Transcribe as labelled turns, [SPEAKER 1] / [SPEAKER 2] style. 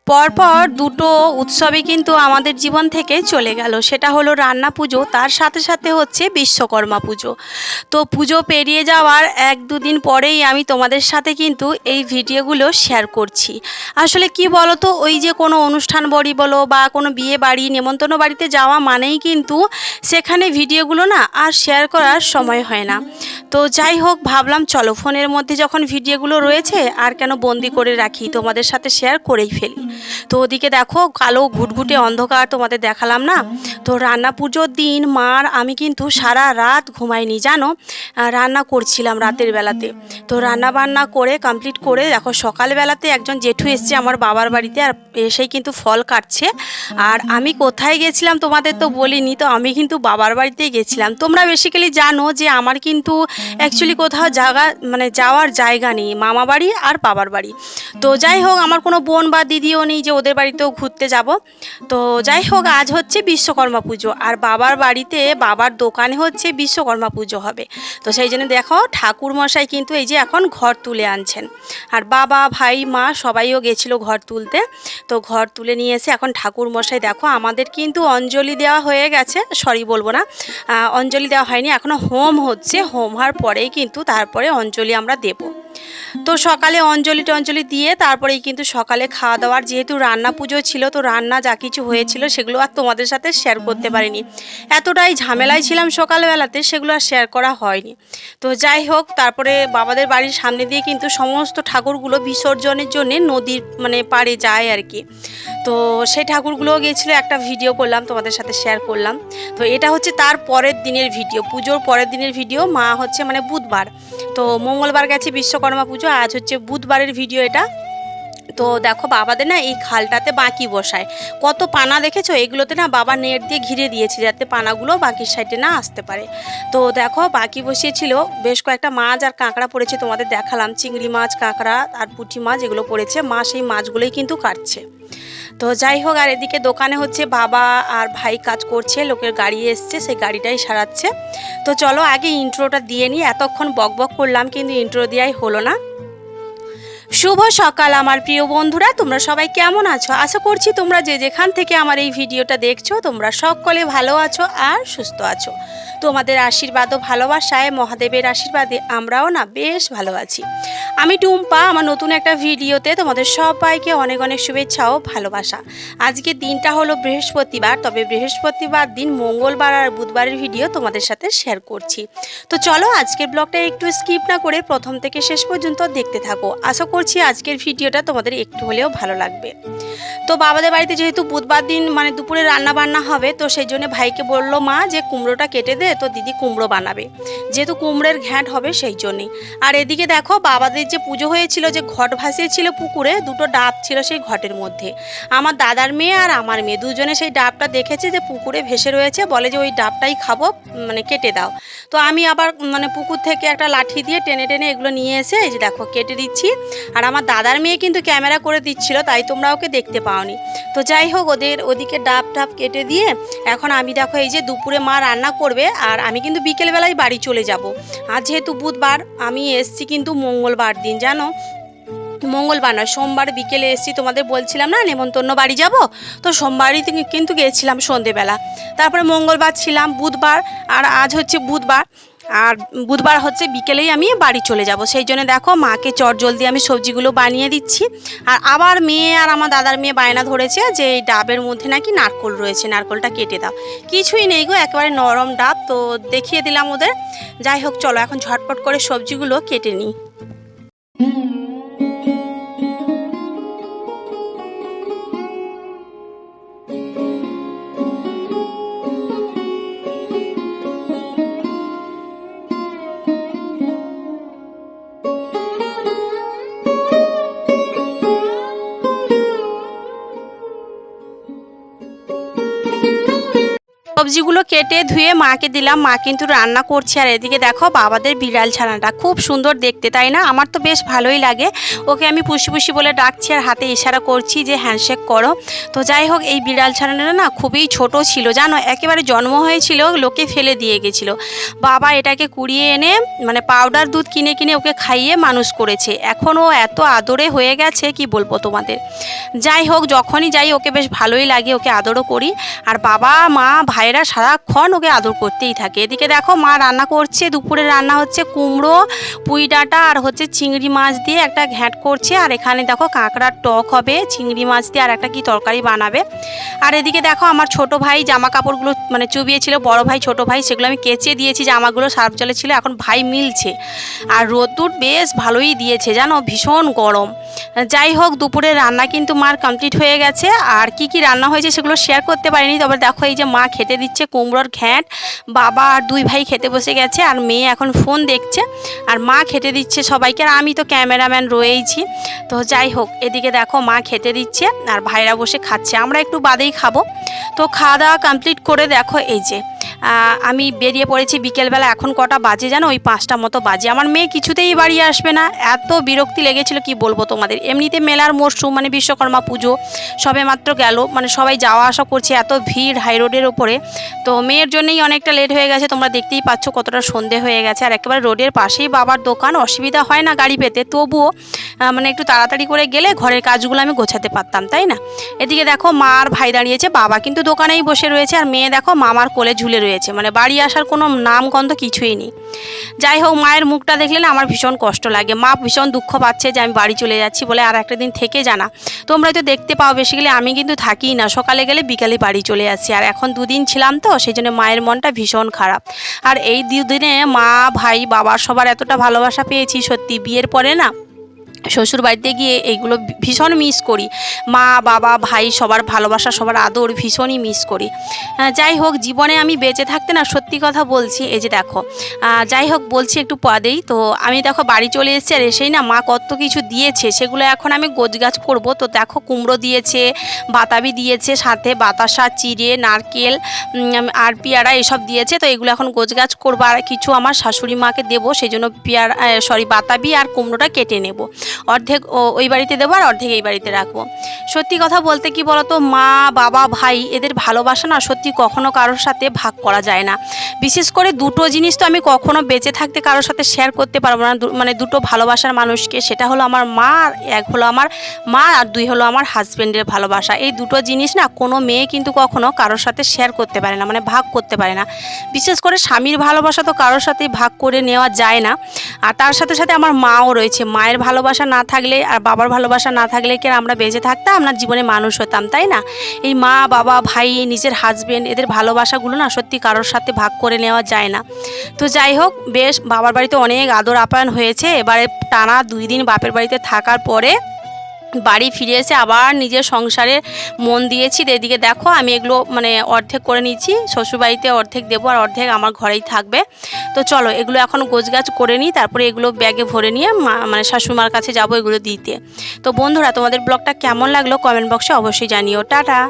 [SPEAKER 1] পরপর দুটো উৎসবই কিন্তু আমাদের জীবন থেকে চলে গেল। সেটা হলো রান্না পুজো, তার সাথে সাথে হচ্ছে বিশ্বকর্মা পুজো। তো পুজো পেরিয়ে যাওয়ার 1-2 দিন পরেই আমি তোমাদের সাথে কিন্তু এই ভিডিওগুলো শেয়ার করছি। আসলে কি বলো তো, ওই যে কোনো অনুষ্ঠান বাড়ি বলো বা কোনো বিয়ে বাড়ি নেমন্তন্ন বাড়িতে যাওয়া মানেই কিন্তু সেখানে ভিডিওগুলো না আর শেয়ার করার সময় হয় না। তো যাই হোক, ভাবলাম চলো ফোনের মধ্যে যখন ভিডিওগুলো রয়েছে আর কেন বন্দি করে রাখি, তোমাদের সাথে শেয়ার করেই ফেলি। তো ওদিকে দেখো কালো ঘুটঘুটে অন্ধকার তোমাদের দেখালাম না। তো রান্না পুজোর দিন মার আমি কিন্তু সারা রাত ঘুমাইনি জানো, রান্না করছিলাম রাতের বেলাতে। তো রান্না বান্না করে কমপ্লিট করে দেখো সকালবেলাতে একজন জেঠু এসছে আমার বাবার বাড়িতে, আর এসেই কিন্তু ফল কাটছে। আর আমি কোথায় গেছিলাম তোমাদের তো বলিনি, তো আমি কিন্তু বাবার বাড়িতেই গেছিলাম। তোমরা বেসিক্যালি জানো যে আমার কিন্তু অ্যাকচুয়ালি কোথাও জায়গা মানে যাওয়ার জায়গা নেই, মামা বাড়ি আর বাবার বাড়ি। তো যাই হোক, আমার কোনো বোন বা দিদিও নেই যে ওদের বাড়িতেও ঘুরতে যাব। তো যাই হোক, আজ হচ্ছে বিশ্বকর্মা পুজো আর বাবার বাড়িতে বাবার দোকানে হচ্ছে বিশ্বকর্মা পুজো হবে। তো সেই জন্য দেখো ঠাকুর মশাই কিন্তু এই যে এখন ঘর তুলে আনছেন, আর বাবা ভাই মা সবাইও গেছিলো ঘর তুলতে। তো ঘর তুলে নিয়ে এসে এখন ঠাকুর মশাই দেখো আমাদের কিন্তু অঞ্জলি দেওয়া হয়ে গেছে, সরি বলবো না, অঞ্জলি দেওয়া হয়নি এখনও, হোম হচ্ছে, হোম হওয়ার পরেই কিন্তু তারপরে অঞ্জলি আমরা দেব। তো সকালে অঞ্জলি টঞ্জলি দিয়ে তারপরেই কিন্তু সকালে খাওয়া দাওয়ার, যেহেতু রান্না পুজো ছিল তো রান্না যা কিছু হয়েছিল সেগুলো আর তোমাদের সাথে শেয়ার করতে পারিনি, এতটাই ঝামেলায় ছিলাম সকালবেলাতে, সেগুলো আর শেয়ার করা হয়নি। তো যাই হোক, তারপরে বাবাদের বাড়ির সামনে দিয়ে কিন্তু সমস্ত ঠাকুরগুলো বিসর্জনের জন্যে নদীর মানে পাড়ে যায় আর কি। তো সেই ঠাকুরগুলোও গিয়েছিলো, একটা ভিডিও করলাম তোমাদের সাথে শেয়ার করলাম। তো এটা হচ্ছে তার পরের দিনের ভিডিও, পুজোর পরের দিনের ভিডিও। মা হচ্ছে মানে বুধবার, তো মঙ্গলবার গেছে বিশ্বকর্মা পুজো, আজ হচ্ছে বুধবারের ভিডিও এটা। তো দেখো বাবাদের না এই খালটাতে বাঁকি বসায়, কত পানা দেখেছো, এগুলোতে না বাবা নেট দিয়ে ঘিরে দিয়েছে যাতে পানাগুলো বাকির সাইডে না আসতে পারে। তো দেখো বাকি বসিয়েছিল, বেশ কয়েকটা মাছ আর কাঁকড়া পড়েছে, তোমাদের দেখালাম চিংড়ি মাছ কাঁকড়া আর পুঁটি মাছ এগুলো পড়েছে, মা সেই মাছগুলোই কিন্তু কাটছে। তো যাই হোক, আর এদিকে দোকানে হচ্ছে বাবা আর ভাই কাজ করছে, লোকের গাড়ি এসছে সেই গাড়িটাই সারাচ্ছে। তো চলো আগে ইন্ট্রোটা দিয়ে নিই, এতক্ষণ বকবক করলাম কিন্তু ইন্ট্রো দেওয়াই হলো না। শুভ সকাল আমার প্রিয় বন্ধুরা, তোমরা সবাই কেমন আছো? আশা করছি তোমরা যে যেখান থেকে আমার এই ভিডিওটা দেখছো তোমরা সকলে ভালো আছো আর সুস্থ আছো। তোমাদের আশীর্বাদ ও ভালোবাসায়, মহাদেবের আশীর্বাদে আমরাও না বেশ ভালো আছি। আমি টুম্পা, আমার নতুন একটা ভিডিওতে তোমাদের সবাইকে অনেক অনেক শুভেচ্ছা ও ভালোবাসা। আজকের দিনটা হলো বৃহস্পতিবার, তবে বৃহস্পতিবার দিন মঙ্গলবার আর বুধবারের ভিডিও তোমাদের সাথে শেয়ার করছি। তো চলো আজকের ব্লগটা একটু স্কিপ না করে প্রথম থেকে শেষ পর্যন্ত দেখতে থাকো, আশা করছি আজকের ভিডিওটা তোমাদের একটু হলেও ভালো লাগবে। তো বাবাদের বাড়িতে যেহেতু বুধবার দিন মানে দুপুরে রান্না বান্না হবে, তো সেই জন্য ভাইকে বললো মা যে কুমড়োটা কেটে দে, তো দিদি কুমড়ো বানাবে, যেহেতু কুমড়োর ঘ্যাঁট হবে সেই জন্যে। আর এদিকে দেখো বাবাদের যে পুজো হয়েছিল, যে ঘট ভাসিয়েছিল পুকুরে, দুটো ডাব ছিল সেই ঘটের মধ্যে। আমার দাদার মেয়ে আর আমার মেয়ে দুজনে সেই ডাবটা দেখেছে যে পুকুরে ভেসে রয়েছে, বলে যে ওই ডাবটাই খাবো, মানে কেটে দাও। তো আমি আবার মানে পুকুর থেকে একটা লাঠি দিয়ে টেনে টেনে এগুলো নিয়ে এসে এই যে দেখো কেটে দিচ্ছি। আর আমার দাদার মেয়ে কিন্তু ক্যামেরা করে দিচ্ছিল, তাই তোমরা ওকে দেখতে পাওনি। তো যাই হোক, ওদের ওদিকে ডাব টাব কেটে দিয়ে এখন আমি দেখো এই যে দুপুরে মা রান্না করবে, আর আমি কিন্তু বিকেলবেলায় বাড়ি চলে যাব। আর যেহেতু বুধবার, আমি এসছি কিন্তু মঙ্গলবার দিন জানো, মঙ্গলবার নয় সোমবার বিকেলে এসেছি, তোমাদের বলছিলাম না নেমন্তন্ন বাড়ি যাব। তো সোমবারই কিন্তু গিয়েছিলাম সন্ধেবেলা, তারপরে মঙ্গলবার ছিলাম, বুধবার, আর আজ হচ্ছে বুধবার, আর বুধবার হচ্ছে বিকেলেই আমি বাড়ি চলে যাব। সেই জন্য দেখো মাকে চটজলদি আমি সবজিগুলো বানিয়ে দিচ্ছি। আর আবার মেয়ে আর আমার দাদার মেয়ে বায়না ধরেছে যে এই ডাবের মধ্যে নাকি নারকোল রয়েছে, নারকোলটা কেটে দাও। কিছুই নেই গো, একেবারে নরম ডাব, তো দেখিয়ে দিলাম ওদের। যাই হোক চলো এখন ঝটপট করে সবজিগুলো কেটে নিই। তো সবজিগুলো কেটে ধুয়ে মাকে দিলাম, মা কিন্তু রান্না করছে। আর এদিকে দেখো বাবাদের বিড়াল ছানাটা খুব সুন্দর দেখতে, তাই না? আমার তো বেশ ভালোই লাগে। ওকে আমি পুষি পুষি বলে ডাকছি আর হাতে ইশারা করছি যে হ্যান্ডশেক করো। তো যাই হোক, এই বিড়াল ছানাটা না খুবই ছোট ছিল জানো, একেবারে জন্ম হয়েছিল লোকে ফেলে দিয়ে গেছিল। বাবা এটাকে কুড়িয়ে এনে মানে পাউডার দুধ কিনে কিনে ওকে খাইয়ে মানুষ করেছে। এখন ও এত আদরে হয়ে গেছে কি বলবো তোমাদের। যাই হোক, যখনই যাই ওকে বেশ ভালোই লাগে, ওকে আদরও করি। আর বাবা মা ভাইরা সারাক্ষণ ওকে আদর করতেই থাকে। এদিকে দেখো মা রান্না করছে, দুপুরে রান্না হচ্ছে কুমড়ো, পুঁই ডাঁটা আর হচ্ছে চিংড়ি মাছ দিয়ে একটা ঘ্যাঁট করছে। আর এখানে দেখো কাঁকড়ার টক হবে, চিংড়ি মাছ দিয়ে আর একটা কি তরকারি বানাবে। আর এদিকে দেখো আমার ছোট ভাই জামা কাপড়গুলো মানে চুবিয়েছিল, বড় ভাই ছোট ভাই, সেগুলো আমি কেচে দিয়েছি। জামাগুলো সার্ফ জলে ছিল, এখন ভাই মিলছে। আর রোদ্দুর বেশ ভালোই দিয়েছে জানো, ভীষণ গরম। যাই হোক, দুপুরে রান্না কিন্তু মার কমপ্লিট হয়ে গেছে। আর কি কি রান্না হয়েছে সেগুলো শেয়ার করতে পারিনি, তবে দেখো এই যে মা খেতে দিচ্ছে কুমড়োর ঘ্যাঁট, বাবা আর দুই ভাই খেতে বসে গেছে, আর মেয়ে এখন ফোন দেখছে। আর মা খেতে দিচ্ছে সবাইকে, আর আমি তো ক্যামেরাম্যান রয়েইছি। তো যাই হোক, এদিকে দেখো মা খেতে দিচ্ছে আর ভাইরা বসে খাচ্ছে, আমরা একটু বাদেই খাবো। তো খাওয়া দাওয়া কমপ্লিট করে দেখো এই যে আমি বেরিয়ে পড়েছি বিকেলবেলা। এখন কটা বাজে জানো, ওই 5টা মতো বাজে। আমার মেয়ে কিছুতেই বাড়ি আসবে না, এত বিরক্তি লেগেছিল কি বলবো তোমাদের। এমনিতে মেলার মরশুম মানে বিশ্বকর্মা পুজো সবে মাত্র গেল, মানে সবাই যাওয়া আসা করছে, এত ভিড় হাই রোডের ওপরে। তো মেয়ের জন্যই অনেকটা লেট হয়ে গেছে, তোমরা দেখতেই পাচ্ছ কতটা সন্ধে হয়ে গেছে। আর একেবারে রোডের পাশেই বাবার দোকান, অসুবিধা হয় না গাড়ি পেতে, তবুও মানে একটু তাড়াতাড়ি করে গেলে ঘরের কাজগুলো আমি গোছাতে পারতাম, তাই না? এদিকে দেখো মা আর ভাই দাঁড়িয়েছে, বাবা কিন্তু দোকানেই বসে রয়েছে, আর মেয়ে দেখো মামার কোলে ঝুলে রয়েছে, মানে বাড়ি আসার কোনো নাম গন্ধ কিছুই নেই। যাই হোক, মায়ের মুখটা দেখলে না আমার ভীষণ কষ্ট লাগে, মা ভীষণ দুঃখ পাচ্ছে যে আমি বাড়ি চলে যাচ্ছি বলে। আর একটা দিন থেকে জানা তোমরা তো দেখতে পাও, বেসিক্যালি আমি কিন্তু থাকিই না, সকালে গেলে বিকালে বাড়ি চলে আসছি। আর এখন দুদিন ছিলাম তো, সেই জন্য মায়ের মনটা ভীষণ খারাপ। আর এই দুদিনে মা ভাই বাবা সবার এতটা ভালোবাসা পেয়েছি, সত্যি বিয়ের পরে না শ্বশুর বাড়িতে গিয়ে এইগুলো ভীষণ মিস করি। মা বাবা ভাই সবার ভালোবাসা সবার আদর ভীষণই মিস করি। যাই হোক, জীবনে আমি বেঁচে থাকতে না সত্যি কথা বলছি, এই যে দেখো যাই হোক বলছি একটু পদেই তো আমি দেখো বাড়ি চলে এসেছি। আর এসেই না মা কত কিছু দিয়েছে, সেগুলো এখন আমি গোছগাছ করব। তো দেখো কুমড়ো দিয়েছে, বাতাবি দিয়েছে, সাথে বাতাসা, চিড়ে, নারকেল আর পেয়ারা এসব দিয়েছে। তো এগুলো এখন গোছগাছ করবো, আর কিছু আমার শাশুড়ি মাকে দেবো, সেই জন্য বাতাবি আর কুমড়োটা কেটে নেব। অর্ধেক ওই বাড়িতে দেবো আর অর্ধেক এই বাড়িতে রাখবো। সত্যি কথা বলতে কি বলতো, মা বাবা ভাই এদের ভালোবাসা না সত্যি কখনো কারোর সাথে ভাগ করা যায় না। বিশেষ করে দুটো জিনিস তো আমি কখনো বেঁচে থাকতে কারোর সাথে শেয়ার করতে পারবো না, মানে দুটো ভালোবাসার মানুষকে, সেটা হলো আমার মা, আর এক হলো আমার মা, আর দুই হলো আমার হাজব্যান্ডের ভালোবাসা। এই দুটো জিনিস না কোনো মেয়ে কিন্তু কখনো কারোর সাথে শেয়ার করতে পারে না, মানে ভাগ করতে পারে না। বিশেষ করে স্বামীর ভালোবাসা তো কারোর সাথেই ভাগ করে নেওয়া যায় না। আর তার সাথে সাথে আমার মাও রয়েছে, মায়ের ভালোবাসা না থাকলে আর বাবার ভালোবাসা না থাকলে কি আমরা বেঁচে থাকতাম না, জীবনে মানুষ হতাম, তাই না? এই মা বাবা ভাই নিজের হাজবেন্ড এদের ভালোবাসাগুলো না সত্যি কারোর সাথে ভাগ করে নেওয়া যায় না। তো যাই হোক, বেশ বাবার বাড়িতে অনেক আদর আপ্যায়ন হয়েছে। এবারে টানা 2 দিন বাপের বাড়িতে থাকার পরে বাড়ি ফিরে এসে আবার নিজের সংসারে মন দিয়েছি। এদিকে দেখো আমি এগুলো মানে অর্ধেক করে নিচ্ছি, শ্বশুরবাড়িতে অর্ধেক দেবো আর অর্ধেক আমার ঘরেই থাকবে। তো চলো এগুলো এখন গোছগাছ করে নিই, তারপরে এগুলো ব্যাগে ভরে নিয়ে মানে শাশুড়িমার কাছে যাবো এগুলো দিতে। তো বন্ধুরা, তোমাদের ব্লগটা কেমন লাগলো কমেন্ট বক্সে অবশ্যই জানিও। টাটা।